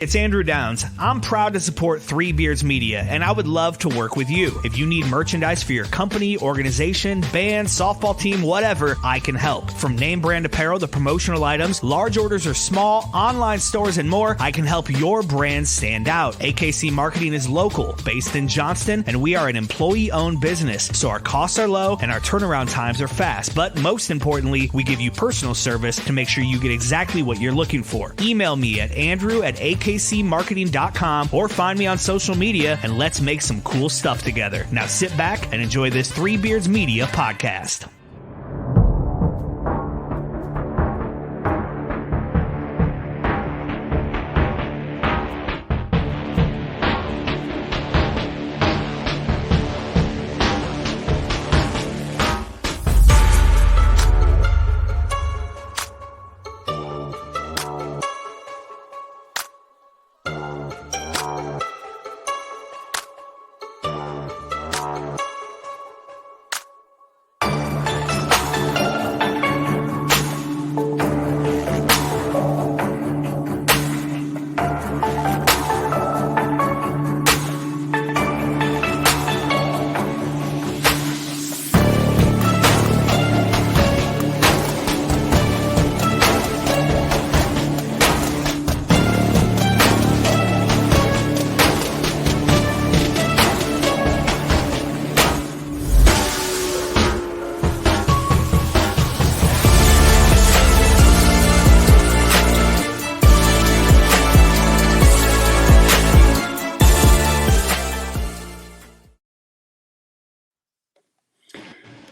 It's Andrew Downs. I'm proud to support Three Beards Media, and I would love to work with you. If you need merchandise for your company, organization, band, softball team, whatever, I can help. From name brand apparel to promotional items, large orders or small, online stores, and more, I can help your brand stand out. AKC Marketing is local, based in Johnston, and we are an employee-owned business, so our costs are low and our turnaround times are fast. But most importantly, we give you personal service to make sure you get exactly what you're looking for. Email me at andrew@akcmarketing.com or find me on social media, and let's make some cool stuff together. Now sit back and enjoy this Three Beards Media podcast.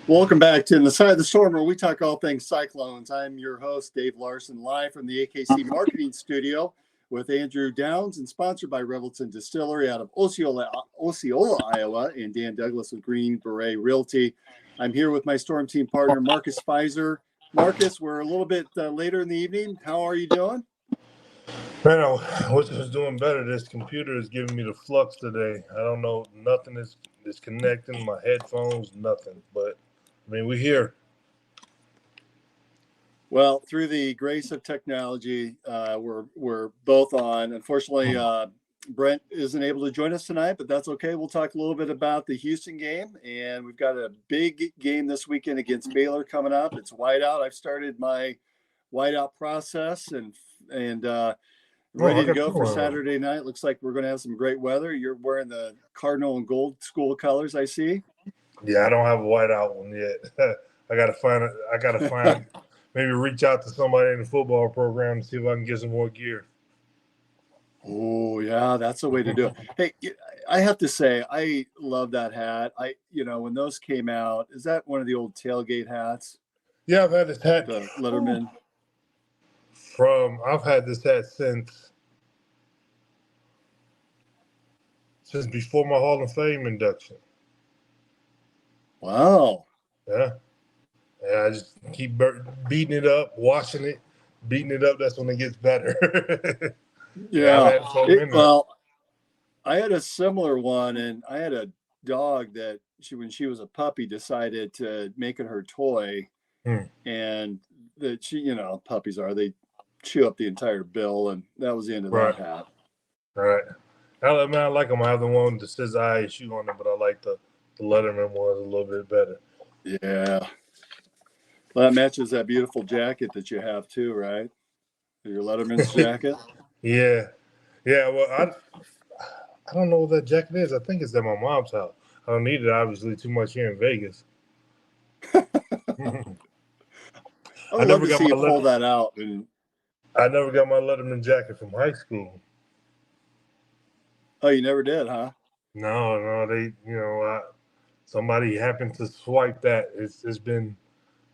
Welcome back to the Side of the Storm, where we talk all things Cyclones. I'm your host, Dave Larson, live from the AKC Marketing Studio with Andrew Downs, and sponsored by Revelton Distillery out of Osceola, Iowa, and Dan Douglas with Green Beret Realty. I'm here with my Storm Team partner, Marcus Pfizer. Marcus, we're a little bit later in the evening. How are you doing? Man, I was doing better. This computer is giving me the flux today. I don't know. Nothing is connecting. My headphones, nothing. But I mean, we're here. Well, through the grace of technology, we're both on. Unfortunately, Brent isn't able to join us tonight, but that's okay. We'll talk a little bit about the Houston game, and we've got a big game this weekend against Baylor coming up. It's whiteout. I've started my whiteout process and ready to go for Saturday night. Looks like we're going to have some great weather. You're wearing the Cardinal and Gold school colors, I see. Yeah, I don't have a whiteout one yet. I gotta find maybe reach out to somebody in the football program to see if I can get some more gear. Oh yeah, that's the way to do it. Hey, I have to say, I love that hat. When those came out, is that one of the old tailgate hats? Yeah, I've had this hat. The Letterman. I've had this hat since before my Hall of Fame induction. Wow. Yeah. I just keep beating it up, washing it, beating it up. That's when it gets better. Yeah. I had a similar one, and I had a dog that when she was a puppy, decided to make it her toy. And that puppies they chew up the entire bill, and that was the end of that hat. Right. I like them. I have the one that says ISU on them, but I like the Letterman ones a little bit better. Yeah. Well, that matches that beautiful jacket that you have too, right? Your Letterman's jacket. Yeah. Well, I don't know what that jacket is. I think it's at my mom's house. I don't need it obviously too much here in Vegas. I would love to see you pull that out. I never got my Letterman jacket from high school. Oh, you never did, huh? No. They, somebody happened to swipe that. It's been,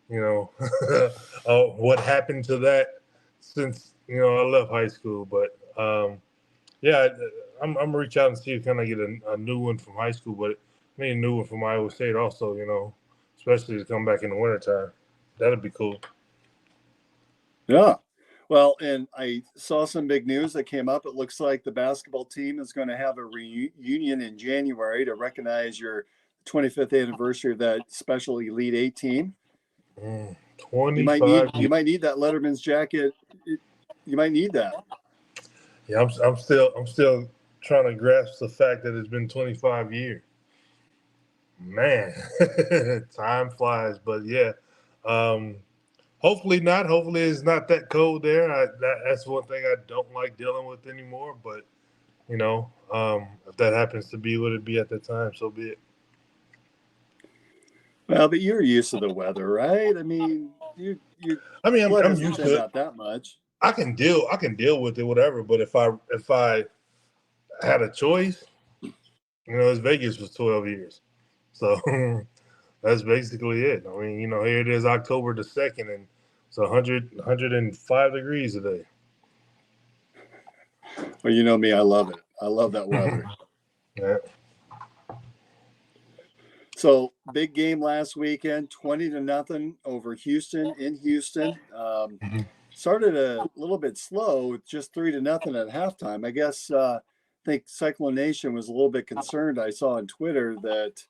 what happened to that since, I left high school. But, I'm going to reach out and see if I can get a new one from high school. But maybe a new one from Iowa State also, especially to come back in the wintertime. That'd be cool. Yeah. Well, and I saw some big news that came up. It looks like the basketball team is going to have a reunion in January to recognize your 25th anniversary of that special Elite 8 team. 25. You might need that Letterman's jacket. You might need that. Yeah, I'm still trying to grasp the fact that it's been 25 years. Man, time flies. But yeah, um, hopefully not. Hopefully it's not that cold there. That's one thing I don't like dealing with anymore. But if that happens to be what it be at the time, so be it. Well, but you're used to the weather, right? I mean, your I mean, I'm, blood I'm hasn't used thinned to it. out that much. I can deal with it, whatever. But if I had a choice, it's Vegas for 12 years, so that's basically it. I mean, here it is, October the 2nd, and it's 105 degrees today. Well, you know me, I love it. I love that weather. Yeah. So big game last weekend, 20-0 over Houston in Houston. Mhm. Started a little bit slow with just 3-0 at halftime. I guess I think Cyclone Nation was a little bit concerned. I saw on Twitter that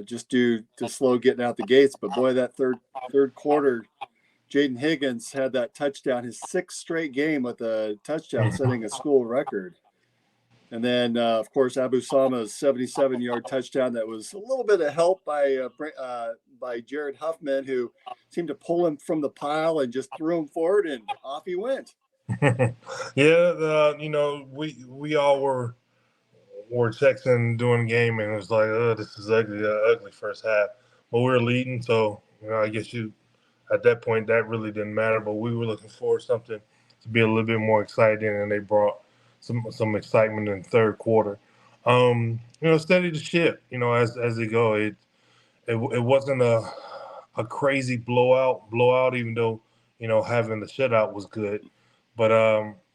just due to slow getting out the gates, but boy, that third quarter, Jaden Higgins had that touchdown, his sixth straight game with a touchdown, setting a school record. And then, of course, Abu Sama's 77-yard touchdown that was a little bit of help by Jared Huffman, who seemed to pull him from the pile and just threw him forward, and off he went. Yeah, we all were texting during the game, and it was like, oh, this is ugly, ugly first half. But we were leading, so I guess at that point that really didn't matter. But we were looking for something to be a little bit more exciting, and they brought some excitement in the third quarter. Steady the ship. As they go, it wasn't a crazy blowout, even though having the shutout was good. But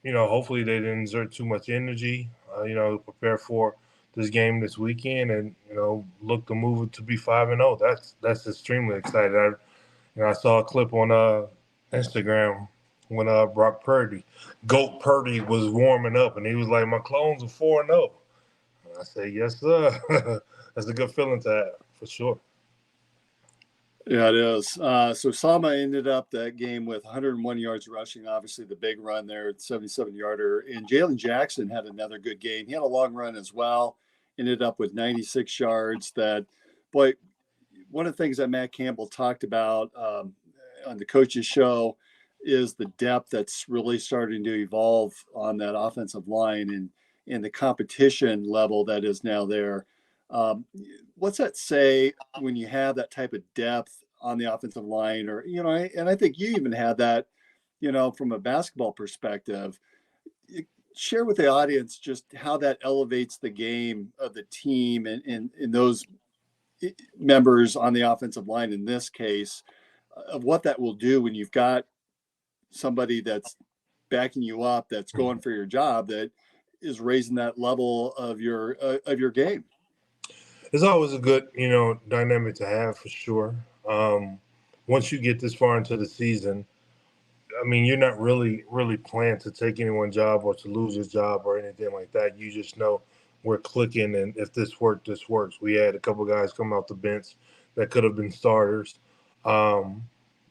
hopefully they didn't exert too much energy. Prepare for this game this weekend, and look to move it to be 5-0. That's extremely exciting. I saw a clip on Instagram when Brock Purdy, Goat Purdy, was warming up, and he was like, "My clones are 4-0." I say, "Yes, sir." That's a good feeling to have for sure. Yeah, it is. So Sama ended up that game with 101 yards rushing, obviously the big run there, 77-yarder. And Jalen Jackson had another good game. He had a long run as well, ended up with 96 yards. That, boy, one of the things that Matt Campbell talked about on the coaches show is the depth that's really starting to evolve on that offensive line and the competition level that is now there. Um, what's that say when you have that type of depth on the offensive line, or and I think you even had that, from a basketball perspective. Share with the audience just how that elevates the game of the team and those members on the offensive line in this case, of what that will do when you've got somebody that's backing you up, that's going for your job, that is raising that level of your game. It's always a good, dynamic to have for sure. Once you get this far into the season, I mean, you're not really planning to take anyone's job or to lose his job or anything like that. You just know we're clicking, and if this worked, this works. We had a couple guys come off the bench that could have been starters, um,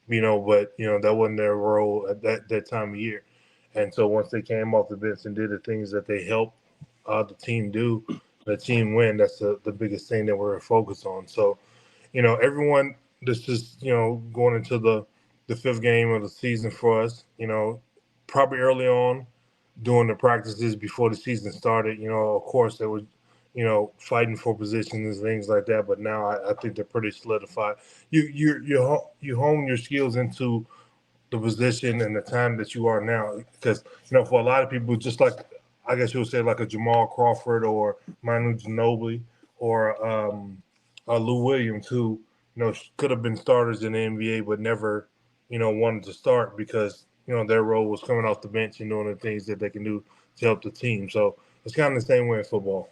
but that wasn't their role at that time of year. And so once they came off the bench and did the things that they helped the team do, the team win. That's the biggest thing that we're focused on. So everyone, this is going into the fifth game of the season for us. Probably early on during the practices before the season started. Of course they were fighting for positions and things like that. But now I think they're pretty solidified. You hone your skills into the position and the time that you are now, because for a lot of people, just like I guess you would say like a Jamal Crawford or Manu Ginobili or Lou Williams, who could have been starters in the NBA but never wanted to start because their role was coming off the bench and doing the things that they can do to help the team. So it's kind of the same way in football.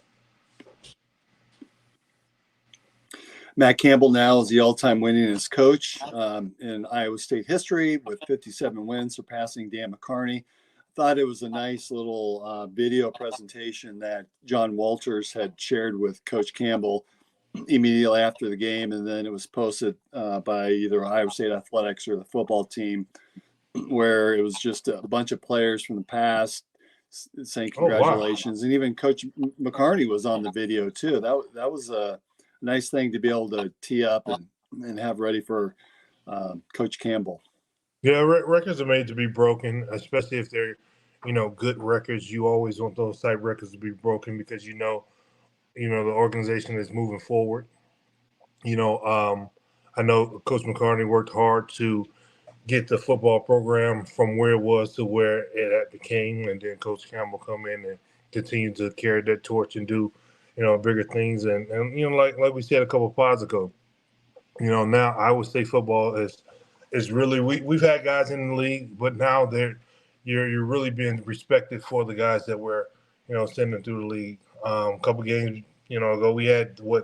Matt Campbell now is the all-time winningest coach in Iowa State history with 57 wins, surpassing Dan McCarney. Thought it was a nice little video presentation that John Walters had shared with Coach Campbell immediately after the game, and then it was posted by either Iowa State Athletics or the football team, where it was just a bunch of players from the past saying Oh, wow. congratulations. And even Coach McCarney was on the video too. That was a nice thing to be able to tee up and have ready for Coach Campbell. Yeah, records are made to be broken, especially if they're, good records. You always want those type records to be broken because the organization is moving forward. I know Coach McCartney worked hard to get the football program from where it was to where it had became, and then Coach Campbell come in and continue to carry that torch and do, bigger things. And like we said a couple of pods ago, now Iowa State football is really we've had guys in the league, but now you're really being respected for the guys that we're sending through the league. A couple games ago, we had 3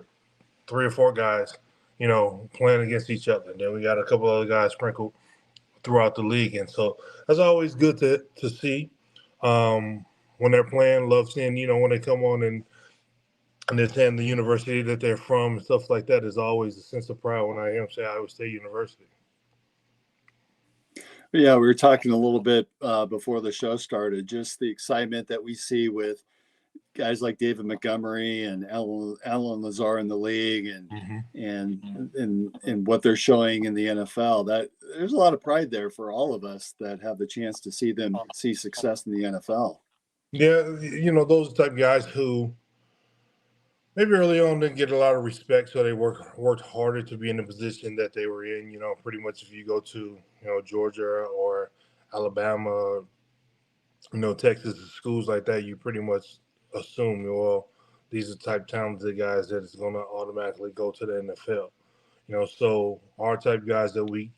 or 4 guys playing against each other, and then we got a couple other guys sprinkled throughout the league, and so that's always good to see when they're playing. Love seeing when they come on and attend the university that they're from and stuff like that. Is always a sense of pride when I hear them say Iowa State University. Yeah, we were talking a little bit before the show started, just the excitement that we see with guys like David Montgomery and Alan Lazar in the league and what they're showing in the NFL. That there's a lot of pride there for all of us that have the chance to see them see success in the NFL. Yeah, those type of guys who maybe early on didn't get a lot of respect, so they worked harder to be in the position that they were in. Pretty much if you go to Georgia or Alabama, Texas, schools like that, you pretty much assume these are type talented guys that is going to automatically go to the NFL. So our type guys that we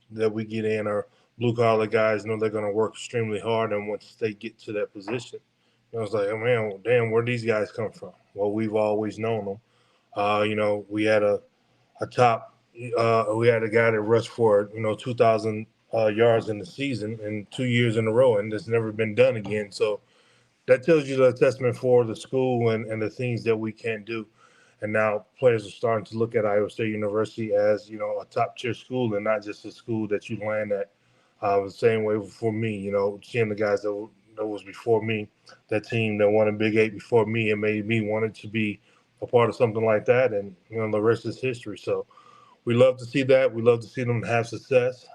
get in are blue collar guys. They're going to work extremely hard, and once they get to that position, it's like, oh man, damn, where these guys come from? Well, we've always known them. We had a top. We had a guy that rushed for 2,000 yards in the season in 2 years in a row, and it's never been done again. So that tells you the testament for the school and the things that we can do. And now players are starting to look at Iowa State University as, a top tier school and not just a school that you land at. The same way for me, seeing the guys that was before me, that team that won a Big 8 before me, it made me wanted to be a part of something like that. And, the rest is history. So we love to see that. We love to see them have success.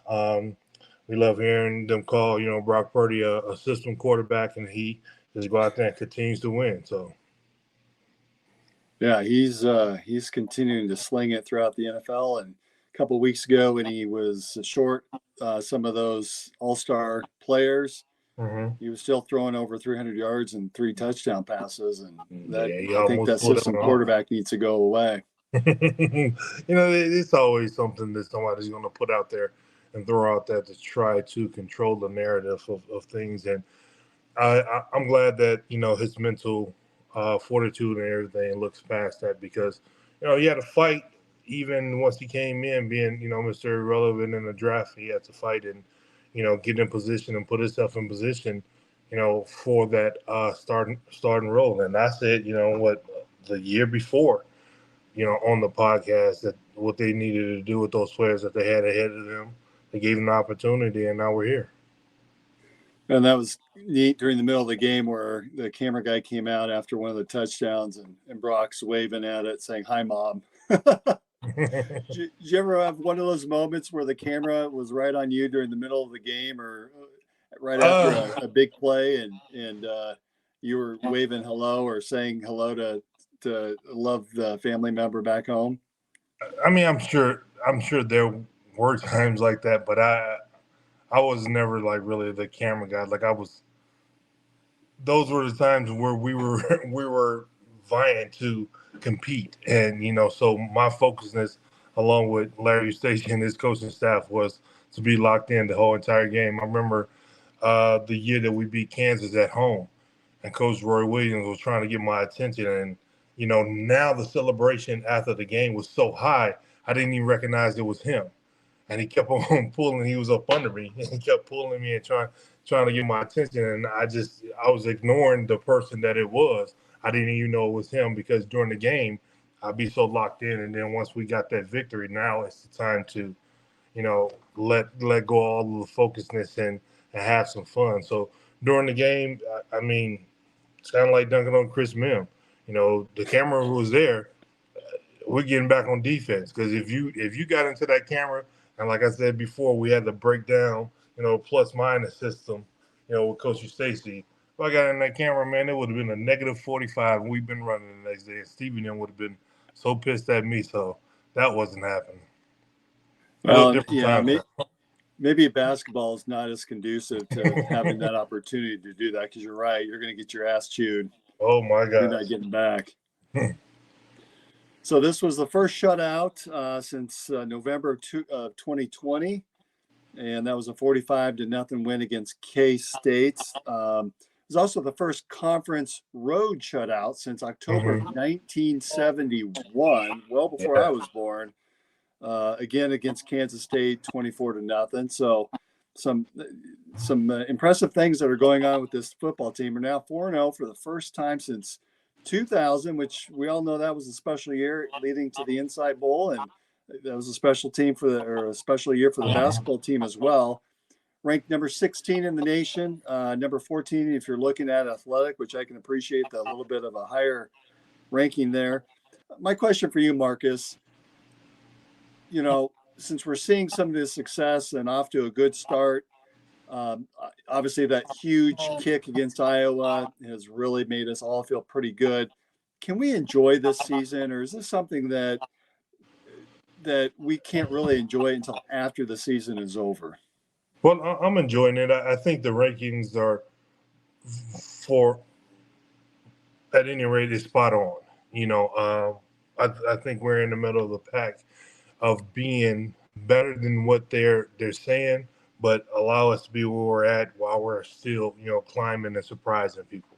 We love hearing them call, Brock Purdy a system quarterback, and he just go out there and continues to win. So, yeah, he's continuing to sling it throughout the NFL. And a couple of weeks ago, when he was short some of those all-star players, he was still throwing over 300 yards and 3 touchdown passes. And I think that system quarterback needs to go away. It's always something that somebody's going to put out there and throw out there to try to control the narrative of things. And I'm glad that, his mental fortitude and everything looks past that because, he had to fight even once he came in being, Mr. Irrelevant in the draft. He had to fight and, get in position and put himself in position, for that starting role. And I said, the year before, on the podcast that what they needed to do with those players that they had ahead of them. They gave them the opportunity, and now we're here. And that was neat during the middle of the game where the camera guy came out after one of the touchdowns and Brock's waving at it saying, "Hi, Mom." Did you ever have one of those moments where the camera was right on you during the middle of the game or right after a big play and you were waving hello or saying hello to love the family member back home? I mean, I'm sure there were times like that, but I was never like really the camera guy. Like those were the times where we were vying to compete, and so my focusness, along with Larry Eustace and his coaching staff, was to be locked in the whole entire game. I remember the year that we beat Kansas at home, and Coach Roy Williams was trying to get my attention, and now the celebration after the game was so high, I didn't even recognize it was him. And he kept on pulling. He was up under me, and he kept pulling me and trying to get my attention. And I was ignoring the person that it was. I didn't even know it was him because during the game, I'd be so locked in. And then once we got that victory, now it's the time to, let go all of the focusedness and have some fun. So during the game, I mean, It's kind of like dunking on Chris Mim. You know, the camera was there. We're getting back on defense because if you got into that camera, and like I said before, we had to break down, you know, plus minus system, you know, with Coach Stacy. If I got in that camera, man, it would have been a negative 45, and we've been running the next day. And Stevie then would have been so pissed at me, so that wasn't happening. Well, yeah, maybe basketball is not as conducive to having that opportunity to do that because you're right. You're going to get your ass chewed. Oh, my God. You're not getting back. So this was the first shutout since November of 2020, and that was a 45-0 win against K-State. It was also the first conference road shutout since October of 1971, well before I was born. Again against Kansas State, 24-0. So some impressive things that are going on with this football team. We're now 4-0 for the first time since 2000, which we all know that was a special year leading to the Inside Bowl, and that was a special year for the basketball team as well. Ranked number 16 in the nation, number 14 if you're looking at athletic, which I can appreciate a little bit of a higher ranking there. My question for you, Marcus, you know, since we're seeing some of this success and off to a good start, obviously that huge kick against Iowa has really made us all feel pretty good. Can we enjoy this season, or is this something that we can't really enjoy until after the season is over? Well, I'm enjoying it. I think the rankings are, at any rate, is spot on. You know, I think we're in the middle of the pack of being better than what they're saying, but allow us to be where we're at while we're still, you know, climbing and surprising people.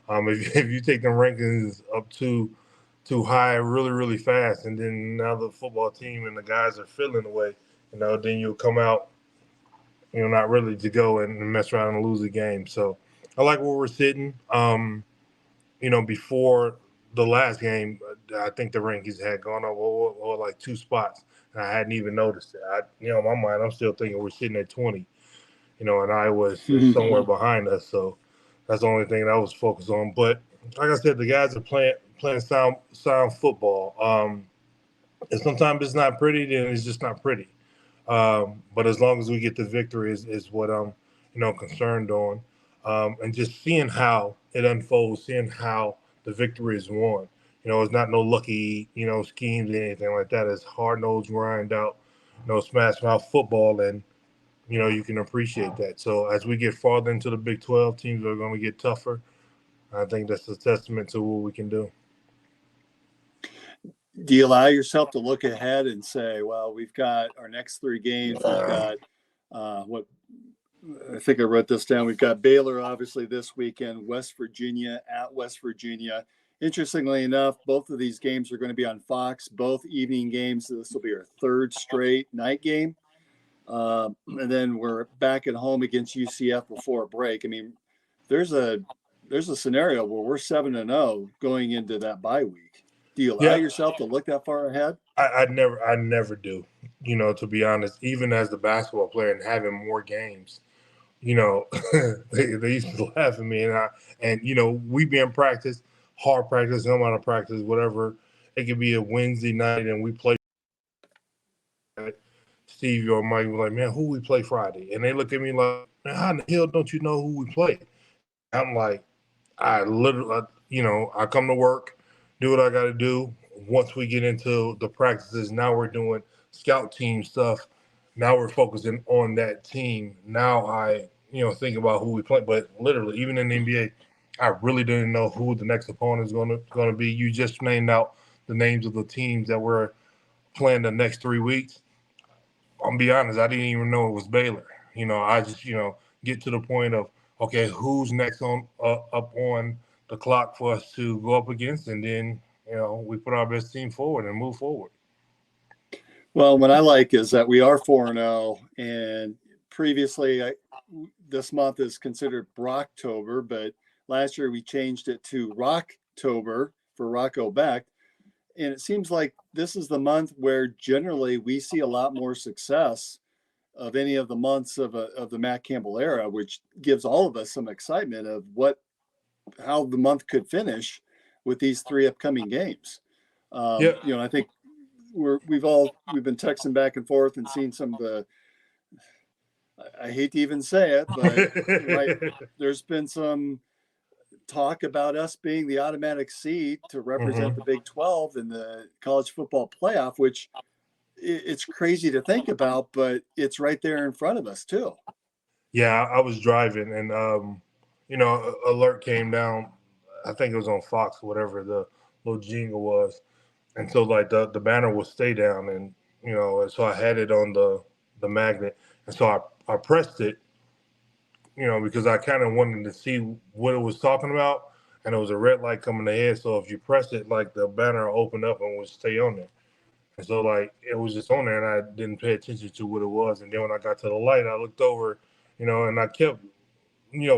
If you take the rankings up too high really, really fast, and then now the football team and the guys are feeling away, you know, then you'll come out, you know, not ready to go and mess around and lose a game. So I like where we're sitting. You know, before the last game, I think the rankings had gone up like 2 spots, and I hadn't even noticed it. You know, in my mind, I'm still thinking we're sitting at 20, you know, and Iowa's somewhere behind us. So that's the only thing that I was focused on. But like I said, the guys are playing sound football. And sometimes it's not pretty, then it's just not pretty. But as long as we get the victory is what I'm, you know, concerned on. And just seeing how it unfolds, seeing how the victory is won. You know, it's not no lucky, you know, schemes or anything like that. It's hard-nosed, grind out, you know, smash mouth football, and, you know, you can appreciate that. So as we get farther into the Big 12, teams are going to get tougher. I think that's a testament to what we can do. Do you allow yourself to look ahead and say, well, we've got our next 3 games. We've got what I think I wrote this down. We've got Baylor, obviously, this weekend, West Virginia at West Virginia. Interestingly enough, both of these games are going to be on Fox, both evening games. This will be our 3rd straight night game. And then we're back at home against UCF before a break. I mean, there's a scenario where we're 7-0 going into that bye week. Do you allow yourself to look that far ahead? I never do, you know, to be honest, even as the basketball player and having more games, you know, they used to laugh at me, and you know, we be in practice, hard practice, no amount of practice, whatever. It could be a Wednesday night and we play. Stevie or Mike was like, man, who we play Friday? And they look at me like, man, how in the hell don't you know who we play? I'm like, I literally, you know, I come to work, do what I got to do. Once we get into the practices, now we're doing scout team stuff. Now we're focusing on that team. Now I, you know, think about who we play. But literally, even in the NBA, I really didn't know who the next opponent is going to be. You just named out the names of the teams that we're playing the next 3 weeks. I'm gonna be honest, I didn't even know it was Baylor. You know, I just, you know, get to the point of, okay, who's next on up on the clock for us to go up against, and then, you know, we put our best team forward and move forward. Well, what I like is that we are 4-0, and previously this month is considered Brocktober, but last year we changed it to Rocktober for Rocco Beck. And it seems like this is the month where generally we see a lot more success of any of the months of the Matt Campbell era, which gives all of us some excitement of what how the month could finish with these 3 upcoming games. Yeah. I think we've been texting back and forth and seen some of the, I hate to even say it, but right, there's been some talk about us being the automatic seed to represent the Big 12 in the college football playoff, which it's crazy to think about, but it's right there in front of us too. Yeah, I was driving and, alert came down. I think it was on Fox, whatever the little jingle was. And so like the banner will stay down and, and so I had it on the magnet. And so I pressed it, because I kind of wanted to see what it was talking about. And it was a red light coming ahead. So if you press it, like the banner opened up and would stay on there. And so like it was just on there and I didn't pay attention to what it was. And then when I got to the light, I looked over, and I kept,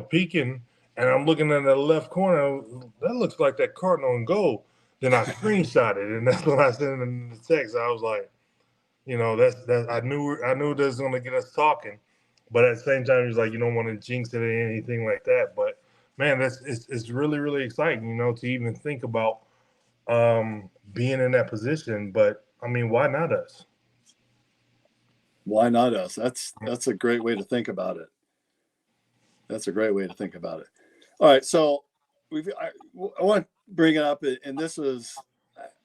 peeking and I'm looking at the left corner. That looks like that Cardinal and gold. Then I screenshot it. And that's when I sent it in the text. I was like, that's I knew that was going to get us talking. But at the same time, he's like, you don't want to jinx it or anything like that. But man, it's really, really exciting, to even think about being in that position. But I mean, why not us? Why not us? That's a great way to think about it. All right, so I want to bring it up, and this is,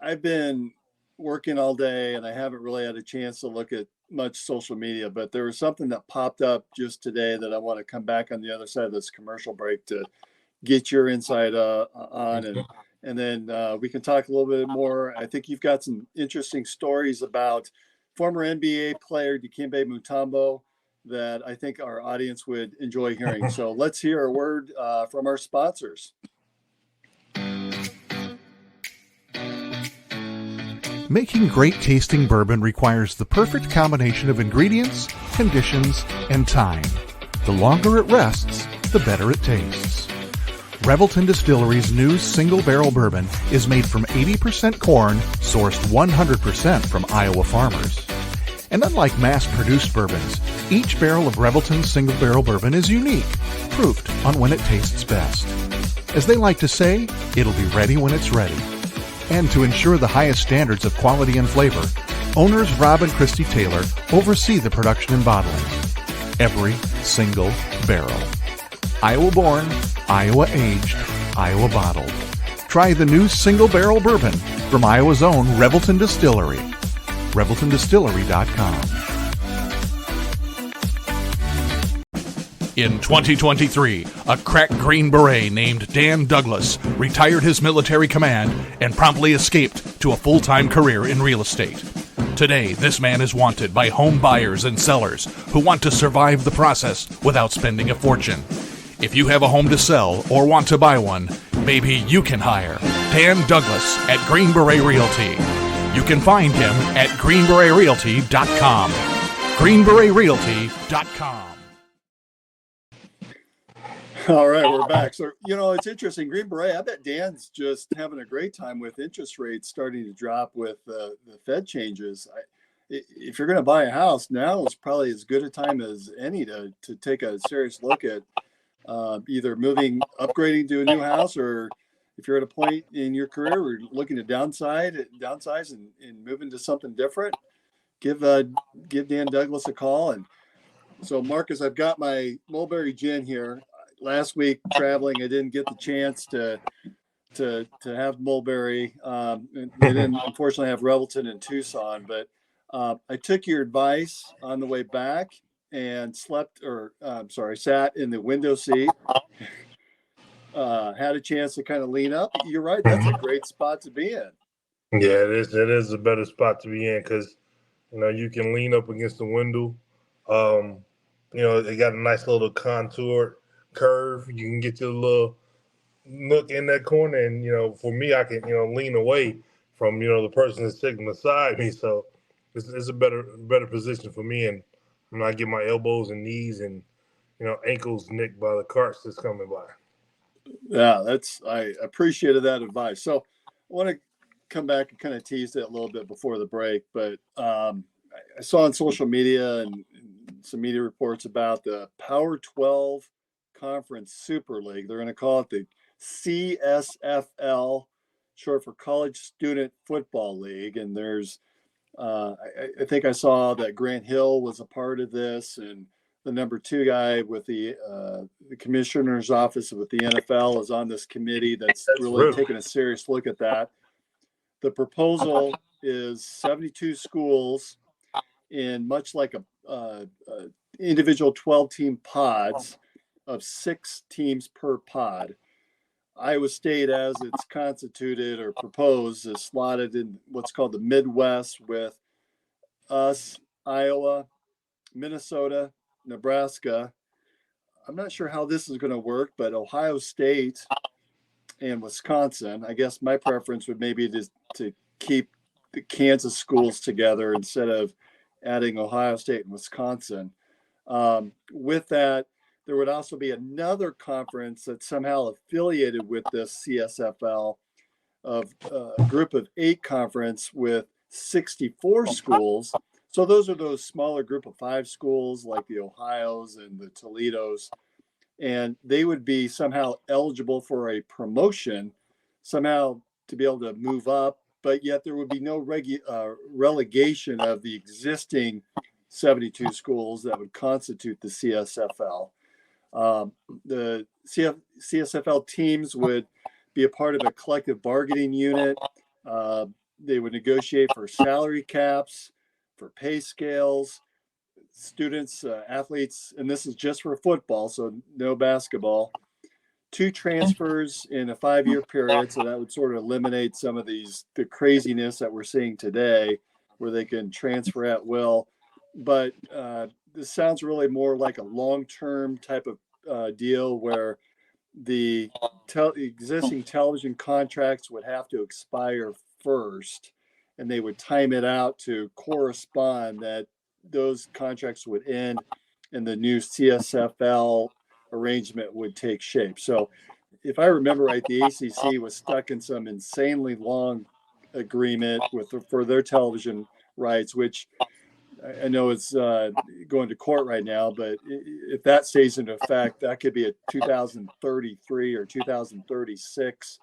I've been working all day, and I haven't really had a chance to look at much social media, but there was something that popped up just today that I want to come back on the other side of this commercial break to get your insight on, and then we can talk a little bit more. I think you've got some interesting stories about former NBA player Dikembe Mutombo that I think our audience would enjoy hearing. So let's hear a word from our sponsors. Making great tasting bourbon requires the perfect combination of ingredients, conditions, and time. The longer it rests, the better it tastes. Revelton Distillery's new single barrel bourbon is made from 80% corn, sourced 100% from Iowa farmers. And unlike mass-produced bourbons, each barrel of Revelton's single barrel bourbon is unique, proofed on when it tastes best. As they like to say, it'll be ready when it's ready. And to ensure the highest standards of quality and flavor, owners Rob and Christy Taylor oversee the production and bottling. Every single barrel. Iowa-born, Iowa-aged, Iowa-bottled. Try the new single barrel bourbon from Iowa's own Revelton Distillery. ReveltonDistillery.com. In 2023, a crack Green Beret named Dan Douglas retired his military command and promptly escaped to a full-time career in real estate. Today, this man is wanted by home buyers and sellers who want to survive the process without spending a fortune. If you have a home to sell or want to buy one, maybe you can hire Dan Douglas at Green Beret Realty. You can find him at greenberetrealty.com. greenberetrealty.com. All right, we're back. So, it's interesting. Green Beret, I bet Dan's just having a great time with interest rates starting to drop with the Fed changes. If you're going to buy a house, now is probably as good a time as any to take a serious look at either upgrading to a new house, or if you're at a point in your career where you're looking to downsize and move into something different, give Dan Douglas a call. And so, Marcus, I've got my Mulberry Gin here. Last week traveling, I didn't get the chance to have Mulberry. They didn't unfortunately have Revelton in Tucson, but I took your advice on the way back and sat in the window seat. Had a chance to kind of lean up. You're right. That's a great spot to be in. Yeah, it is a better spot to be in because, you can lean up against the window. They got a nice little contour curve. You can get your little nook in that corner. And, for me, I can, lean away from, the person that's sitting beside me. So it's a better position for me. And I get my elbows and knees and, ankles nicked by the carts that's coming by. Yeah, I appreciated that advice. So I want to come back and kind of tease it a little bit before the break, but I saw on social media and some media reports about the Power 12 Conference Super League. They're going to call it the CSFL, short for College Student Football League. And there's, I think I saw that Grant Hill was a part of this, and the number 2 guy with the commissioner's office with the NFL is on this committee that's really taking a serious look at that. The proposal is 72 schools in much like a individual 12-team pods of 6 teams per pod. Iowa State, as it's constituted or proposed, is slotted in what's called the Midwest with us, Iowa, Minnesota, Nebraska. I'm not sure how this is going to work, but Ohio State and Wisconsin. I guess my preference would maybe to keep the Kansas schools together instead of adding Ohio State and Wisconsin. With that, there would also be another conference that's somehow affiliated with this CSFL of a group of 8 conference with 64 schools. So those are those smaller group of 5 schools like the Ohios and the Toledos. And they would be somehow eligible for a promotion, somehow to be able to move up, but yet there would be no relegation of the existing 72 schools that would constitute the CSFL. The CSFL teams would be a part of a collective bargaining unit. They would negotiate for salary caps, for pay scales, students, athletes, and this is just for football, so no basketball. 2 transfers in a 5-year period, so that would sort of eliminate some of the craziness that we're seeing today, where they can transfer at will. But this sounds really more like a long-term type of deal where the existing television contracts would have to expire first, and they would time it out to correspond that those contracts would end and the new CSFL arrangement would take shape. So if I remember right, the ACC was stuck in some insanely long agreement for their television rights, which I know it's going to court right now, but if that stays into effect, that could be a 2033 or 2036.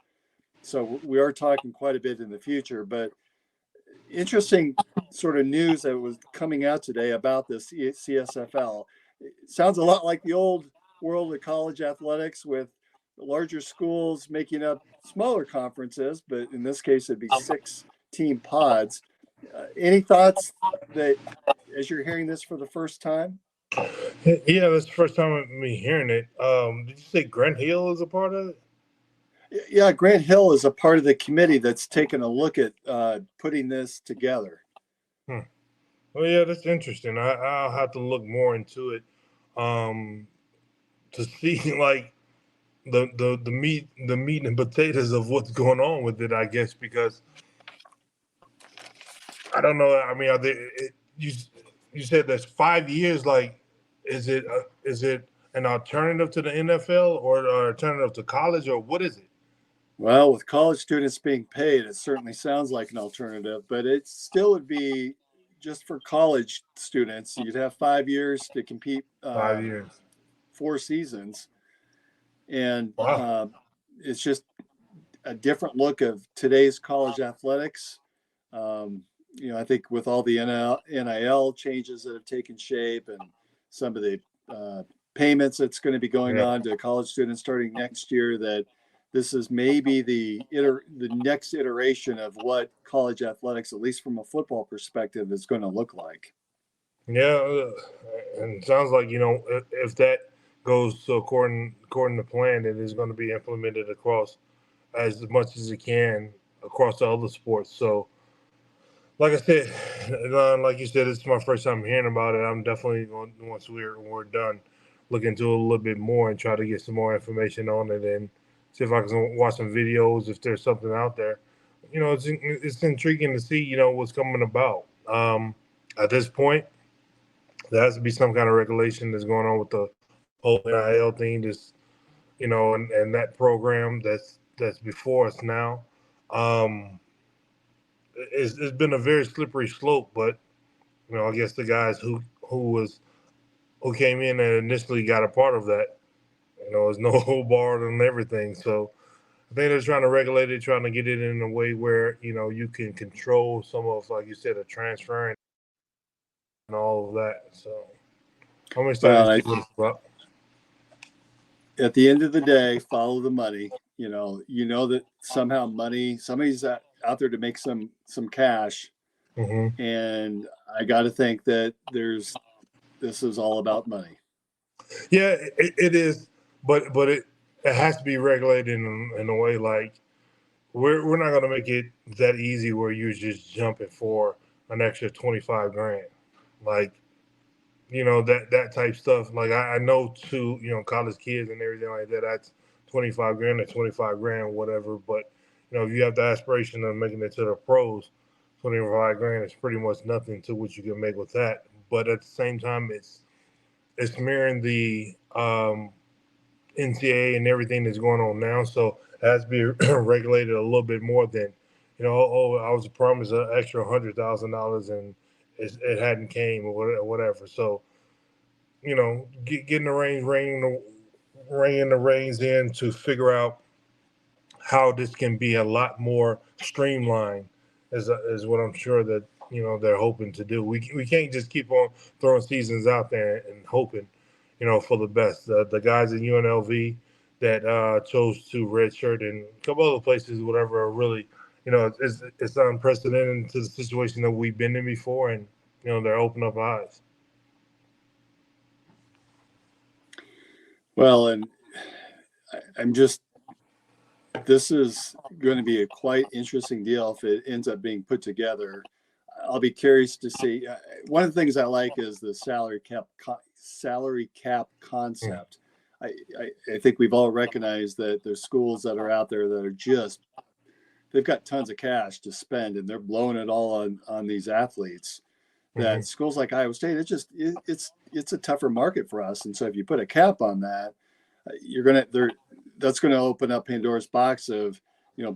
So we are talking quite a bit in the future, but interesting sort of news that was coming out today about this CSFL. It sounds a lot like the old world of college athletics with larger schools making up smaller conferences, but in this case, it'd be 6 team pods. Any thoughts that as you're hearing this for the first time? Yeah, that's the first time of me hearing it. Did you say Grant Hill is a part of it? Yeah, Grant Hill is a part of the committee that's taken a look at putting this together. Well, yeah, that's interesting. I'll have to look more into it to see like the meat and potatoes of what's going on with it. I guess because I don't know. I mean, you said that's 5 years. Like, is it an alternative to the NFL or an alternative to college, or what is it? Well, with college students being paid, it certainly sounds like an alternative, but it still would be just for college students. You'd have 5 years to compete. 5 years, 4 seasons, and wow. It's just a different look of today's college athletics. I think with all the NIL changes that have taken shape and some of the payments that's going to be going on to college students starting next year, that this is maybe the next iteration of what college athletics, at least from a football perspective, is going to look like. Yeah, and it sounds like if that goes to according to plan, it is going to be implemented across as much as it can across the other sports. So, like I said, like you said, it's my first time hearing about it. I'm definitely going, once we're done, look into it a little bit more and try to get some more information on it and see if I can watch some videos if there's something out there. It's intriguing to see what's coming about. At this point, there has to be some kind of regulation that's going on with the whole NIL thing, just and that program that's before us now. It's been a very slippery slope, but I guess the guys who came in and initially got a part of that, there's no hold barred on everything. So I think they're trying to regulate it, trying to get it in a way where, you can control some of, like you said, the transferring and all of that. So I'm excited Well, to see what it's about. at the end of the day, follow the money. That somehow somebody's out there to make some cash. Mm-hmm. And I got to think that this is all about money. Yeah, it is, but it has to be regulated in a way like we're not going to make it that easy where you're just jumping for an extra 25 grand, like that type stuff. Like I know too, college kids and everything like that. That's 25 grand or 25 grand, whatever. But if you have the aspiration of making it to the pros, 25 grand is pretty much nothing to what you can make with that. But at the same time, it's mirroring the NCAA and everything that's going on now. So it has to be regulated a little bit more than, I was promised an extra $100,000 and it hadn't came or whatever. So, getting the reining the reins in to figure out how this can be a lot more streamlined is what I'm sure that, they're hoping to do. We can't just keep on throwing seasons out there and hoping, for the best. The guys at UNLV that chose to redshirt and a couple other places, whatever, are really, it's unprecedented to the situation that we've been in before, and they're opening up eyes. Well, and this is going to be a quite interesting deal if it ends up being put together. I'll be curious to see. One of the things I like is the salary cap concept. I think we've all recognized that there's schools that are out there that are they've got tons of cash to spend and they're blowing it all on these athletes. That schools like Iowa State, it's a tougher market for us. And so if you put a cap on that, that's going to open up Pandora's box of,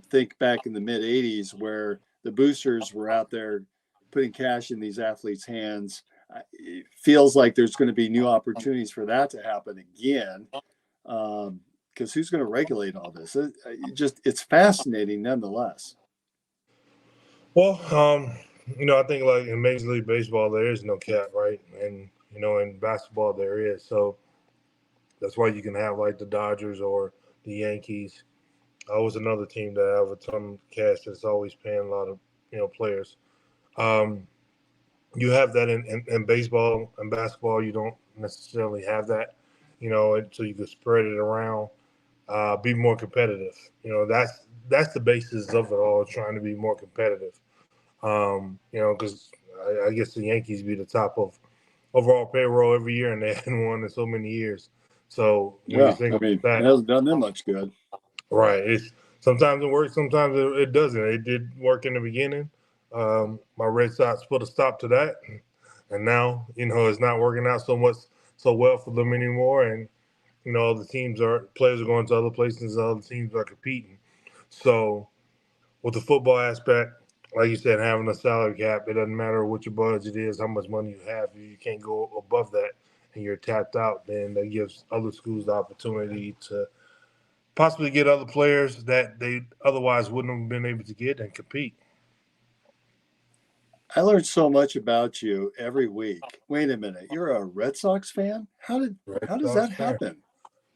think back in the mid 80s where the boosters were out there putting cash in these athletes' hands. It feels like there's going to be new opportunities for that to happen again. Because who's going to regulate all this? It's fascinating nonetheless. Well, I think like in Major League Baseball, there is no cap, right? And, in basketball, there is. So that's why you can have like the Dodgers or the Yankees. I was another team that have a ton of cash that's always paying a lot of, players. You have that in baseball and basketball. You don't necessarily have that, so you can spread it around, be more competitive. That's the basis of it all, trying to be more competitive. Because I guess the Yankees be the top of overall payroll every year, and they hadn't won in so many years. So Yeah, you think it that hasn't done them much good. Right. Sometimes it works, sometimes it doesn't. It did work in the beginning. My Red Sox put a stop to that, and now it's not working out so well for them anymore. And the players are going to other places, other teams are competing. So with the football aspect, like you said, having a salary cap, it doesn't matter what your budget is, how much money you have. If you can't go above that and you're tapped out, then that gives other schools the opportunity to possibly get other players that they otherwise wouldn't have been able to get and compete. I learned so much about you every week. Wait a minute, you're a Red Sox fan? How does that happen?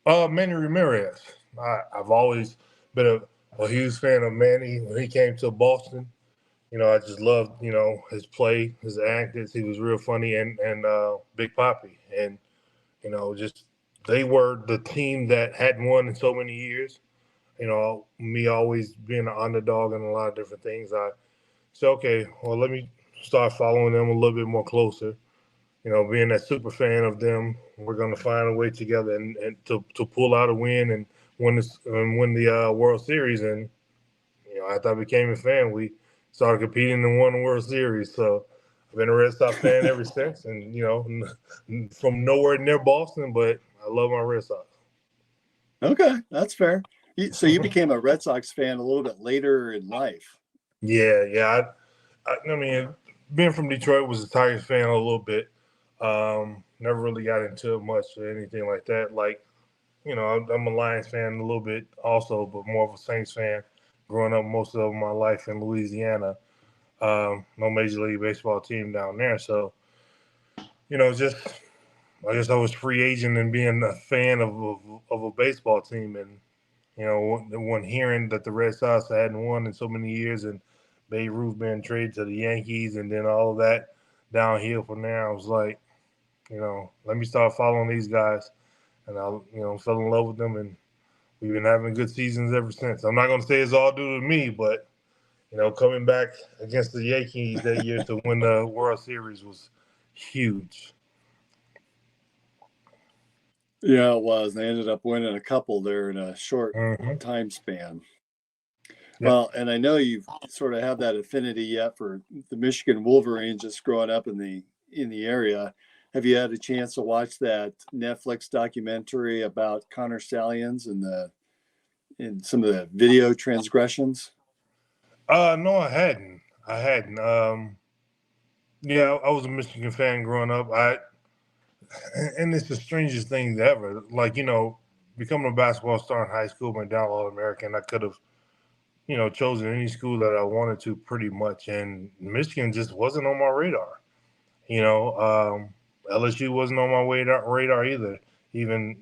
Manny Ramirez. I've always been a huge fan of Manny. When he came to Boston, I just loved, his play, his antics. He was real funny and Big Papi. And, just they were the team that hadn't won in so many years. Me always being an underdog in a lot of different things. I said, okay, well, let me start following them a little bit more closer. Being a super fan of them, we're going to find a way together and to pull out a win and win the World Series. And, after I became a fan, we started competing and won the World Series. So I've been a Red Sox fan ever since. And, from nowhere near Boston, but I love my Red Sox. Okay, that's fair. So you became a Red Sox fan a little bit later in life. Yeah. I mean, being from Detroit, was a Tigers fan a little bit. Never really got into it much or anything like that. Like, I'm a Lions fan a little bit also, but more of a Saints fan. Growing up most of my life in Louisiana, no Major League Baseball team down there. So, just I guess I was free agent and being a fan of a baseball team, and when hearing that the Red Sox hadn't won in so many years, and Babe Ruth being traded to the Yankees, and then all of that downhill from there, I was like, let me start following these guys, and I fell in love with them, and we've been having good seasons ever since. I'm not going to say it's all due to me, but coming back against the Yankees that year to win the World Series was huge. Yeah, it was. They ended up winning a couple there in a short time span. Yep. Well, and I know you sort of have that affinity yet for the Michigan Wolverines just growing up in the area. Have you had a chance to watch that Netflix documentary about Connor Stallions and some of the video transgressions? No, I hadn't. Yeah, I was a Michigan fan growing up. And it's the strangest thing ever. Like, becoming a basketball star in high school, went down All-American. I could have, chosen any school that I wanted to pretty much. And Michigan just wasn't on my radar. LSU wasn't on my radar either. Even,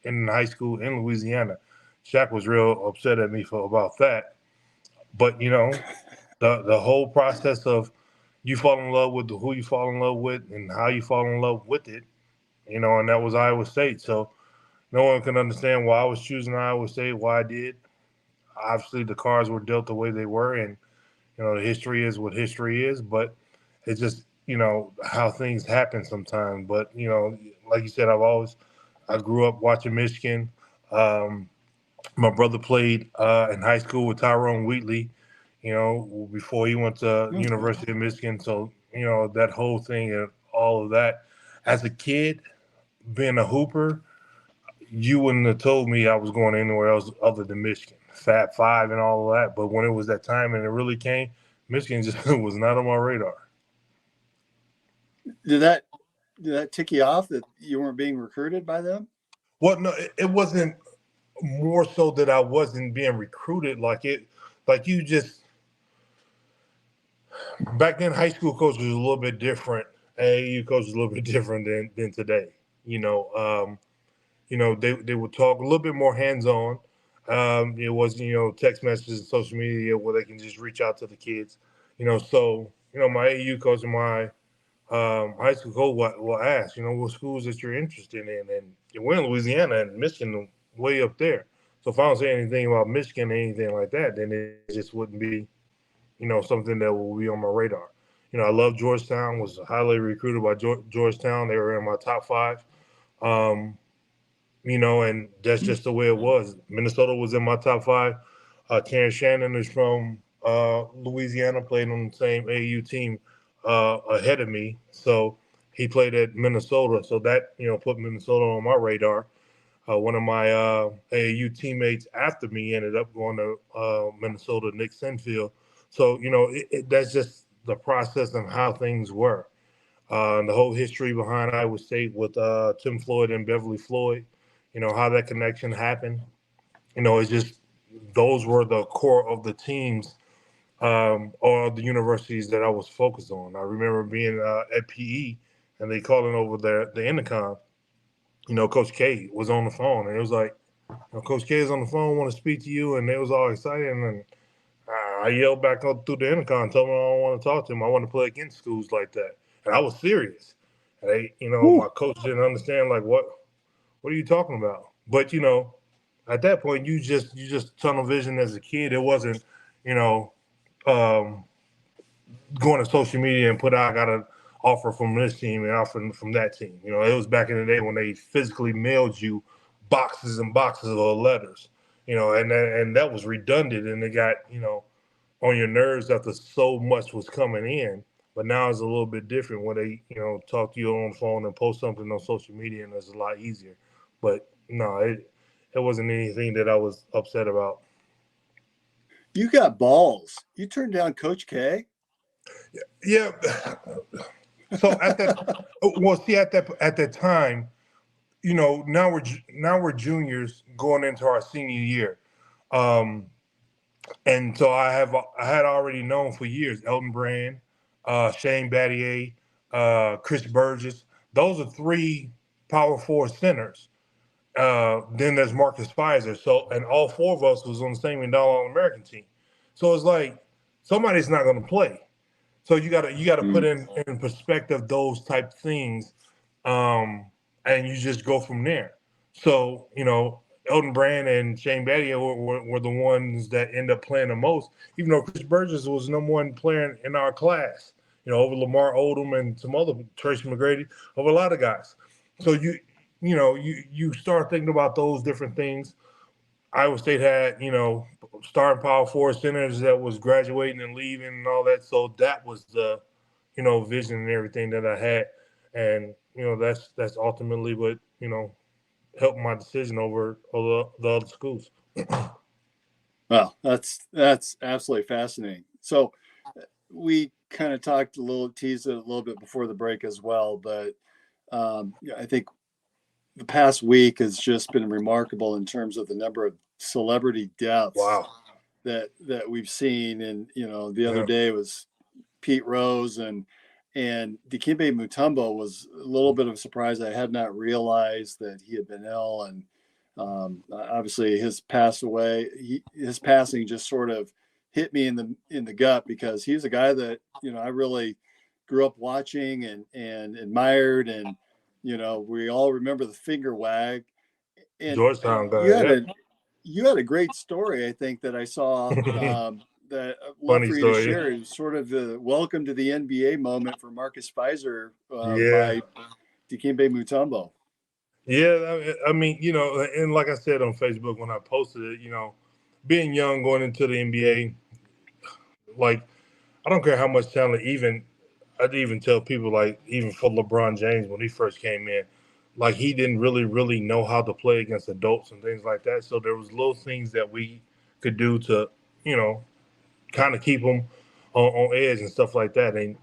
in high school in Louisiana. Shaq was real upset at me about that. But, the whole process of you fall in love with who you fall in love with and how you fall in love with it, and that was Iowa State. So no one can understand why I was choosing Iowa State, why I did. Obviously, the cards were dealt the way they were, and, the history is what history is, but it's just, how things happen sometimes. But, like you said, I grew up watching Michigan. My brother played in high school with Tyrone Wheatley, before he went to University of Michigan. So, that whole thing and all of that. As a kid, being a hooper, you wouldn't have told me I was going anywhere else other than Michigan, Fab Five and all of that. But when it was that time and it really came, Michigan just was not on my radar. Did that tick you off that you weren't being recruited by them? Well, no, it wasn't more so that I wasn't being recruited. Like you just back then, high school coach was a little bit different. AAU coach was a little bit different than today. They would talk a little bit more hands-on. It wasn't, text messages and social media where they can just reach out to the kids. So, my AAU coach and my high school coach will ask, what schools that you're interested in. And we're in Louisiana and Michigan way up there. So if I don't say anything about Michigan or anything like that, then it just wouldn't be, something that will be on my radar. I love Georgetown, was highly recruited by Georgetown. They were in my top 5. And that's just the way it was. Minnesota was in my top 5. Terrence Shannon is from Louisiana, played on the same AAU team ahead of me. So he played at Minnesota. So that, put Minnesota on my radar. One of my AAU teammates after me ended up going to Minnesota, Nick Senfield. So, that's just the process of how things were. The whole history behind Iowa State with Tim Floyd and Beverly Floyd, how that connection happened. It's just those were the core of the teams or the universities that I was focused on. I remember being at PE and they calling over the intercom. Coach K was on the phone and it was like, Coach K is on the phone, want to speak to you. And they was all excited. And I yelled back up through the intercom, told them I don't want to talk to him. I want to play against schools like that. And I was serious. And my coach didn't understand, like, what are you talking about? But, at that point, you just tunnel vision as a kid. It wasn't, going to social media and put out, I got an offer from this team and offer from that team. It was back in the day when they physically mailed you boxes and boxes of letters, and that was redundant and it got, on your nerves after so much was coming in. But now it's a little bit different when they, talk to you on the phone and post something on social media, and it's a lot easier. But no, it wasn't anything that I was upset about. You got balls. You turned down Coach K? Yeah. So at that time, now we're juniors going into our senior year. Um, And so I had already known for years Elton Brand, Shane Battier, Chris Burgess. Those are three power forward centers. Then there's Marcus Pfizer. So and all four of us was on the same All American team. So it's like somebody's not going to play. So you gotta put in perspective those type things, and you just go from there. So Elton Brand and Shane Battier were the ones that end up playing the most, even though Chris Burgess was number one player in our class. Over Lamar Odom and some other Tracy McGrady, over a lot of guys. So you start thinking about those different things. Iowa State had, starting power forward centers that was graduating and leaving and all that. So that was the, vision and everything that I had. And, that's ultimately what, helped my decision over the other schools. Well, that's absolutely fascinating. So we kind of teased it a little bit before the break as well, but I think the past week has just been remarkable in terms of the number of celebrity deaths that we've seen. And the other day was Pete Rose and Dikembe Mutombo was a little bit of a surprise. I had not realized that he had been ill, and obviously his passing just sort of hit me in the gut, because he's a guy that I really grew up watching and admired, and we all remember the finger wag. And Georgetown guy. You had a great story, I think, that I saw that I'd love for you to share. It was sort of the welcome to the NBA moment for Marcus Pfizer by Dikembe Mutombo. Yeah, I mean, and like I said on Facebook when I posted it, being young going into the NBA, like, I don't care how much talent, I'd even tell people, like, even for LeBron James when he first came in, like, he didn't really know how to play against adults and things like that. So there was little things that we could do to, kind of keep them on edge and stuff like that. And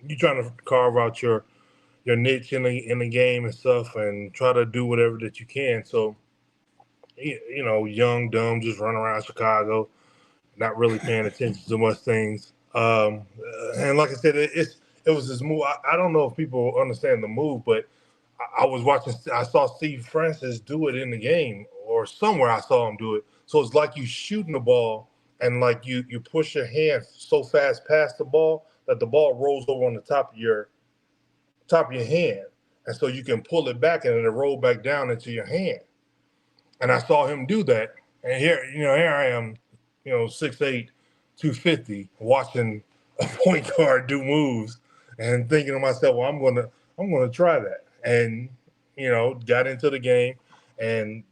you're trying to carve out your niche in the game and stuff, and try to do whatever that you can. So, young, dumb, just running around Chicago, not really paying attention to much things. And like I said, it was this move. I don't know if people understand the move, but I saw Steve Francis do it in the game, or somewhere I saw him do it. So it's like you shooting the ball, and like you push your hand so fast past the ball that the ball rolls over on the top of your hand. And so you can pull it back and it'll roll back down into your hand. And I saw him do that. And here I am, 6'8", 250, watching a point guard do moves and thinking to myself, well, I'm gonna try that. And, got into the game, and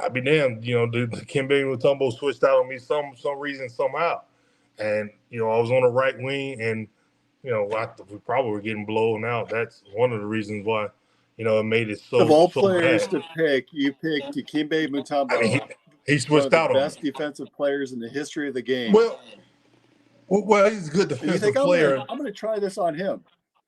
I'd be damned, the Dikembe Mutombo switched out on me some reason, somehow. And, I was on the right wing, and, we probably were getting blown out. That's one of the reasons why, it made it so. Of all so players bad. to pick, you picked Dikembe Mutombo. I mean, he switched one of out the on best defensive players in the history of the game. Well, he's a good defensive player. I'm going to try this on him.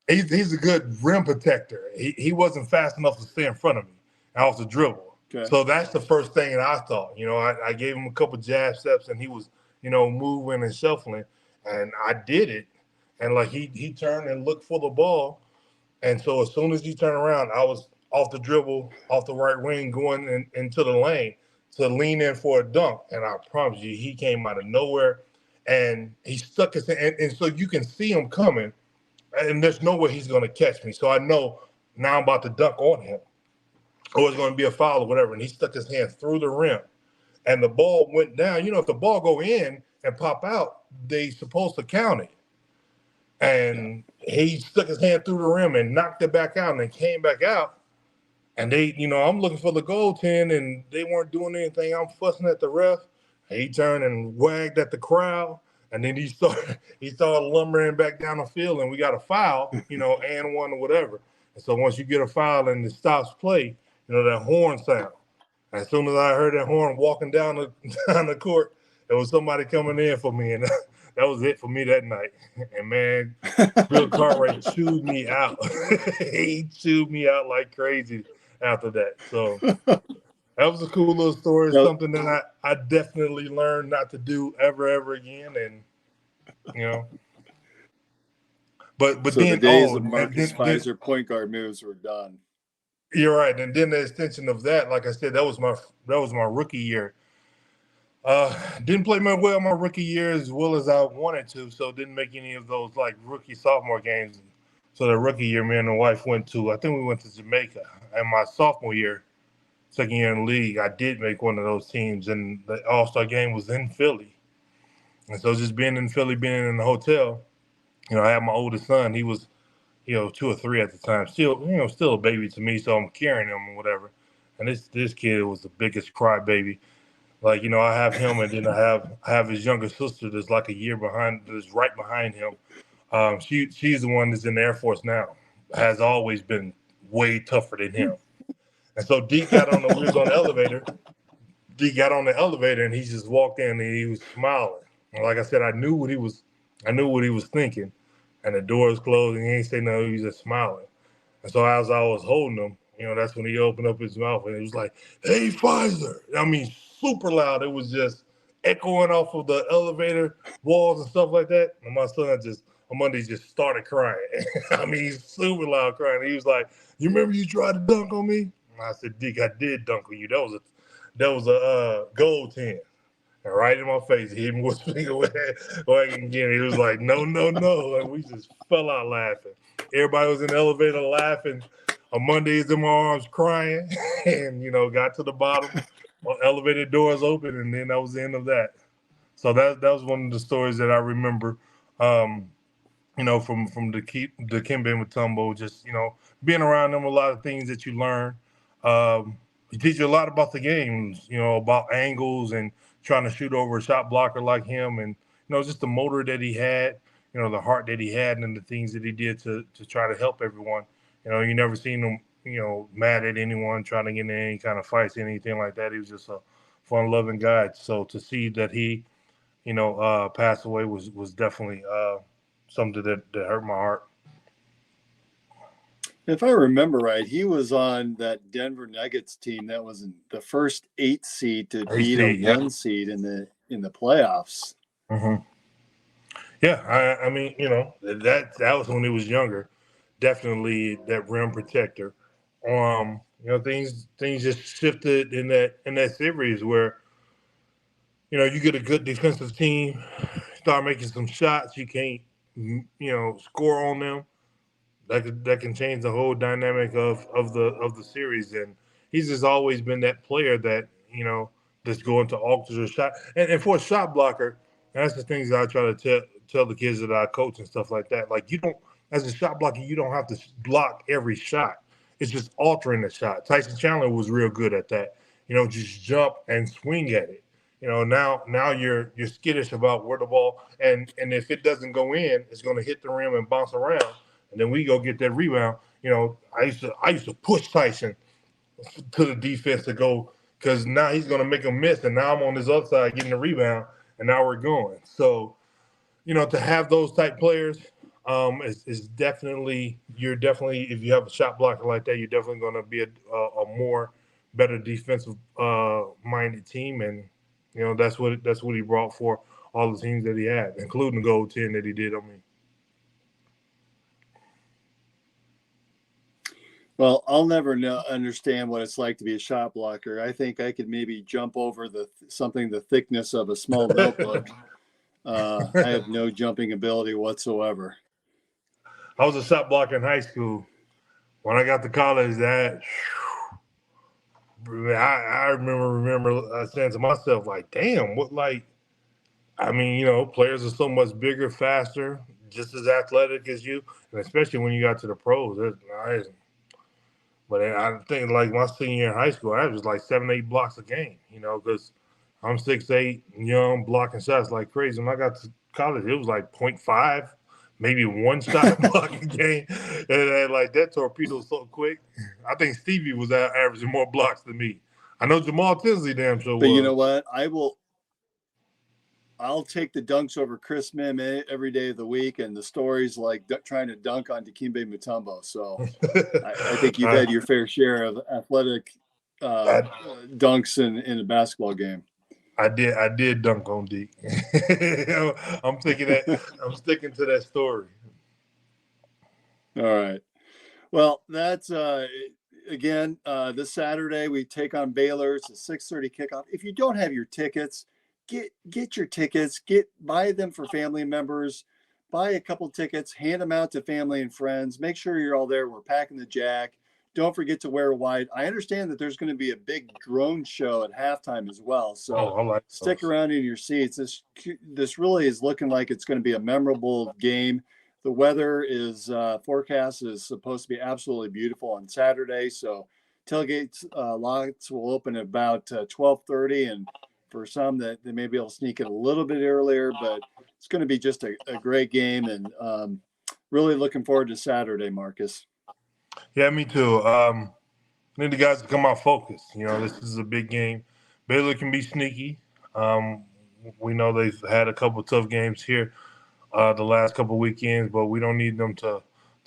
He's a good rim protector. He wasn't fast enough to stay in front of me off the dribble. Okay. So that's the first thing that I thought. I gave him a couple jab steps, and he was, moving and shuffling, and I did it. And like he turned and looked for the ball, and so as soon as he turned around, I was off the dribble, off the right wing, going into the lane to lean in for a dunk. And I promise you, he came out of nowhere, and he stuck his hand, and so you can see him coming. And there's no way he's going to catch me. So I know now I'm about to dunk on him, or it's going to be a foul or whatever. And he stuck his hand through the rim, and the ball went down. If the ball go in and pop out, they supposed to count it. And he stuck his hand through the rim and knocked it back out, and then came back out. And they, I'm looking for the goaltend, and they weren't doing anything. I'm fussing at the ref. He turned and wagged at the crowd. And then he started lumbering back down the field, and we got a foul, and one or whatever. And so once you get a foul and it stops play, that horn sound. As soon as I heard that horn walking down the court, there was somebody coming in for me, and that was it for me that night. And man, Bill Cartwright chewed me out. He chewed me out like crazy after that. So that was a cool little story. Yep. Something that I definitely learned not to do ever again. And, but So then, the days of Marcus Fizer point guard moves were done. You're right. And then the extension of that, like I said, that was my rookie year. Didn't play well my rookie year as well as I wanted to, so didn't make any of those like rookie sophomore games. So the rookie year, me and the wife I think we went to Jamaica. And my sophomore year, second year in the league, I did make one of those teams, and the All-Star game was in Philly. And so just being in Philly, being in the hotel, I had my oldest son. He was, 2 or 3 at the time. Still a baby to me, so I'm carrying him or whatever. And this kid was the biggest crybaby. Like, I have him, and then I have his younger sister that's like a year behind, that's right behind him. She's the one that's in the Air Force now. Has always been way tougher than him. And so Deke we was on the elevator. Deke got on the elevator, and he just walked in, and he was smiling. And like I said, I knew what he was thinking. And the door was closed, and he ain't say no, he was just smiling. And so as I was holding him, that's when he opened up his mouth, and he was like, "Hey, Fizer." I mean, super loud. It was just echoing off of the elevator walls and stuff like that. And my son on Monday just started crying. I mean, he's super loud crying. He was like, "You remember you tried to dunk on me?" And I said, "Dick, I did dunk on you. That was a gold 10. And right in my face, he hit me with his finger again. He was like, "No, no, no." And we just fell out laughing. Everybody was in the elevator laughing. On Mondays in my arms crying, and got to the bottom. Elevator doors open, and then that was the end of that. So that was one of the stories that I remember. From the Dikembe Mutombo, just being around them, a lot of things that you learn. He teach you a lot about the games, about angles and trying to shoot over a shot blocker like him, and just the motor that he had, the heart that he had, and the things that he did to try to help everyone. You never seen him, mad at anyone, trying to get in any kind of fights, anything like that. He was just a fun-loving guy. So to see that he, passed away was definitely something that hurt my heart. If I remember right, he was on that Denver Nuggets team that was the first 8 seed to beat a 1 seed in the playoffs. Mm-hmm. Yeah, I mean, that was when he was younger. Definitely that rim protector. Things just shifted in that series where, you get a good defensive team, start making some shots, you can't, score on them. That can change the whole dynamic of the series. And he's just always been that player that, that's going to alter the shot. And for a shot blocker, that's the things that I try to tell the kids that I coach and stuff like that. Like, as a shot blocker, you don't have to block every shot. It's just altering the shot. Tyson Chandler was real good at that. Just jump and swing at it. Now you're skittish about where the ball, and if it doesn't go in, it's going to hit the rim and bounce around, and then we go get that rebound. I used to push Tyson to the defense to go, because now he's going to make a miss, and now I'm on this other side getting the rebound, and now we're going. So, to have those type players, is definitely, if you have a shot blocker like that, you're definitely going to be a more better defensive minded team, and that's what he brought for all the teams that he had, including the gold 10 that he did on me. Well, I'll never understand what it's like to be a shot blocker. I think I could maybe jump over the thickness of a small notebook. I have no jumping ability whatsoever. I was a shot blocker in high school. When I got to college, I remember saying to myself, like, damn, players are so much bigger, faster, just as athletic as you, and especially when you got to the pros, that's nice. But I think, like, my senior year in high school, I was like 7-8 blocks a game, because I'm 6'8", young, blocking shots like crazy. When I got to college, it was like 0.5, maybe 1 shot blocking game. And like, that torpedo so quick. I think Stevie was averaging more blocks than me. I know Jamal Tinsley damn sure was. But you know what? I'll take the dunks over Chris Mim every day of the week, and the stories like trying to dunk on Dikembe Mutombo. So I think you've had your fair share of athletic dunks in a basketball game. I did dunk on D. I'm sticking to that story. All right. Well, that's again this Saturday we take on Baylor. It's a 6:30 kickoff. If you don't have your tickets, get your tickets. Buy them for family members. Buy a couple tickets. Hand them out to family and friends. Make sure you're all there. We're packing the jack. Don't forget to wear white. I understand that there's going to be a big drone show at halftime as well. So stick around in your seats. This really is looking like it's going to be a memorable game. The weather is forecast is supposed to be absolutely beautiful on Saturday. So tailgate lots will open at about 12:30, and for some that they may be able to sneak in a little bit earlier, but it's going to be just a great game, and really looking forward to Saturday, Marcus. Yeah, me too. I need the guys to come out focused. This is a big game. Baylor can be sneaky. We know they've had a couple of tough games here the last couple of weekends, but we don't need them to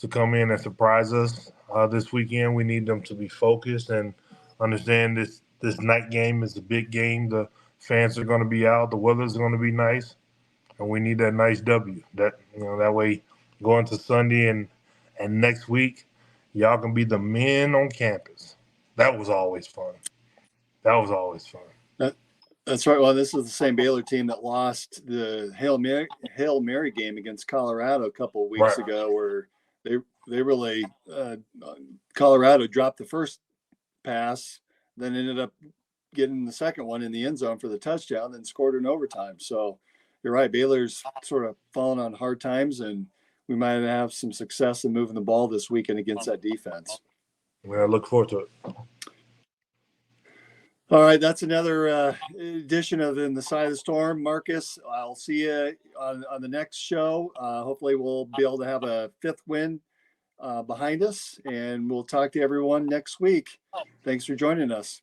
come in and surprise us this weekend. We need them to be focused and understand this night game is a big game. The fans are going to be out. The weather's going to be nice, and we need that nice W. That way going to Sunday and next week, y'all can be the men on campus. That was always fun. That's right. Well, this is the same Baylor team that lost the Hail Mary game against Colorado a couple of weeks ago, where they really Colorado dropped the first pass, then ended up getting the second one in the end zone for the touchdown, then scored in overtime. So you're right. Baylor's sort of fallen on hard times, and we might have some success in moving the ball this weekend against that defense. Well, I look forward to it. All right, that's another edition of In the Side of the Storm. Marcus, I'll see you on the next show. Hopefully we'll be able to have a fifth win behind us, and we'll talk to everyone next week. Thanks for joining us.